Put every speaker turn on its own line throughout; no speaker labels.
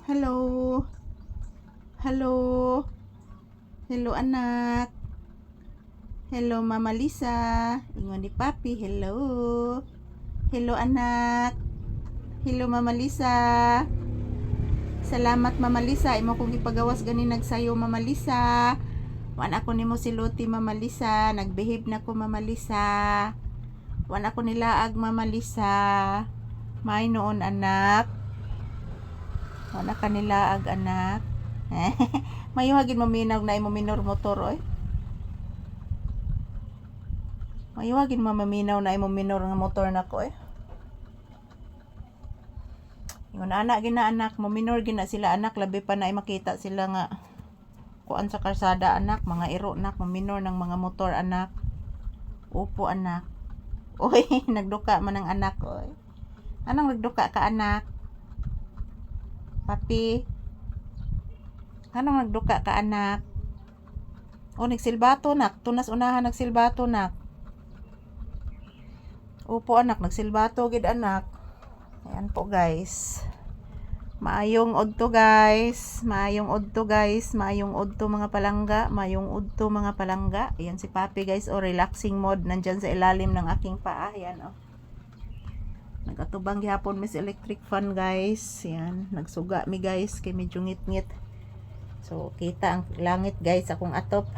Hello. Hello. Hello anak. Hello Mama Lisa. Ingon ni Papi. Hello. Hello anak. Hello Mama Lisa. Salamat Mama Lisa. Imo kong ipagawas gani nagsayo Mama Lisa. Wan ako nimo siluti Mama Lisa. Nagbehave na ko Mama Lisa. Wan ako nilaag Mama Lisa. May noon anak. Wala ka nila anak. Mayuhagin maminaw na imo minor motor oy. Mayuhagin maminaw na imo minor nga motor nako eh. Ingon anak gina anak, mo minor gina sila anak, labi pa na ay makita sila nga kuan sa karsada anak, mga iro nak, mo minor ng mga motor anak. Upo anak. Oy, nagduka man ang anak oy. Anong nagduka ka anak? Papi, anong nagduka ka anak? O nagsilbato nak, tunas unahan nagsilbato nak. Upo anak, nagsilbato gid anak. Ayan po guys. Maayong udto guys. Maayong udto guys. Maayong udto mga palangga. Maayong udto mga palangga. Ayan si Papi guys. O relaxing mode. Nandyan sa ilalim ng aking paa. Ayan o. Nagatubang gihapon mis electric fan guys. Yan, nagsuga mi guys kay medyo ngit-ngit. So kita ang langit guys akong atop.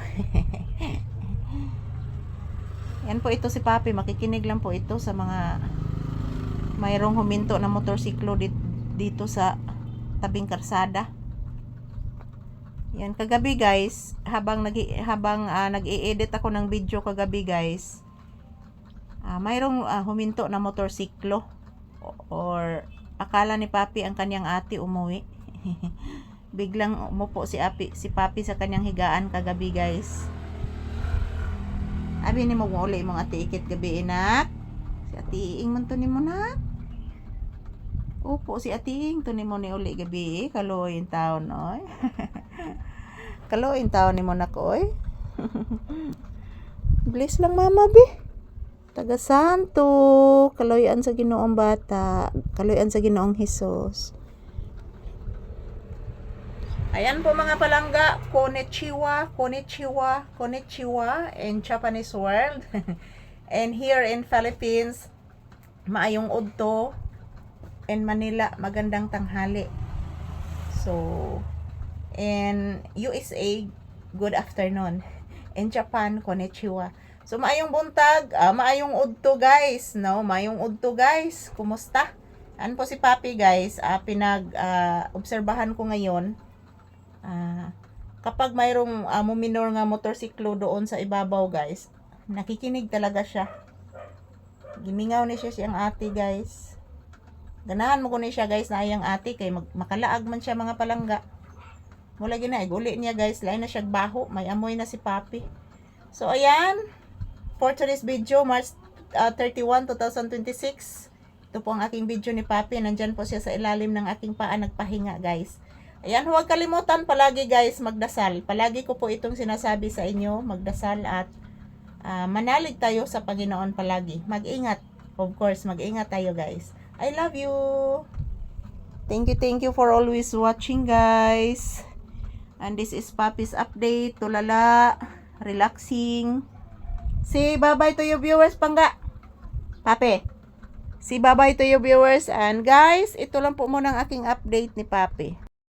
Yan po ito si Papi, makikinig lang po ito sa mga mayroong huminto na motorsiklo dito sa tabing karsada. Yan kagabi guys, habang nag-i-edit ako ng video kagabi guys. Mayroong huminto na motorsiklo. Or akala ni Papi ang kanyang ate umuwi. Biglang umupo si Papi sa kanyang higaan kagabi guys. Abi ni mo uli mong ate ikit gabi inak. Si ate Iing man to nimo na. Upo si ate Iing to nimo ni uli gabi. Kaloyin taon oy. Kaloyin taon nimo nakoy. Bless lang mama bi. Taga Santo, kaloyan sa Ginoong bata, kaloyan sa Ginoong Hesus. Ayan po mga palangga, konnichiwa, konnichiwa, konnichiwa in Japanese world. And here in Philippines, maayong udto. In Manila, magandang tanghali. So, in USA, good afternoon. In Japan, konnichiwa. So maayong buntag, maayong udto guys, no? Maayong udto guys. Kumusta? Ano po si Papi guys? Obserbahan ko ngayon. Kapag mayroong muminor nga motorsiklo doon sa ibabaw guys, nakikinig talaga siya. Gimingaw ni siya siyang ate guys. Ganahan mo ko ni siya guys na ayang ate kay makalaag man siya mga palangga. Mula gina uli niya guys, lain na siya baho, may amoy na si Papi. So ayan. For today's video, March 31, 2026. Ito po ang aking video ni Papi. Nandyan po siya sa ilalim ng aking paa nagpahinga guys. Ayan, huwag kalimutan palagi guys magdasal. Palagi ko po itong sinasabi sa inyo, magdasal at manalig tayo sa Panginoon palagi. Mag-ingat. Of course, mag-ingat tayo guys. I love you. Thank you for always watching guys. And this is Papi's update. Tulala, relaxing. Say bye-bye to your viewers, Pangga. Papi. Say bye-bye to your viewers. And guys, ito lang po muna ang aking update ni Papi.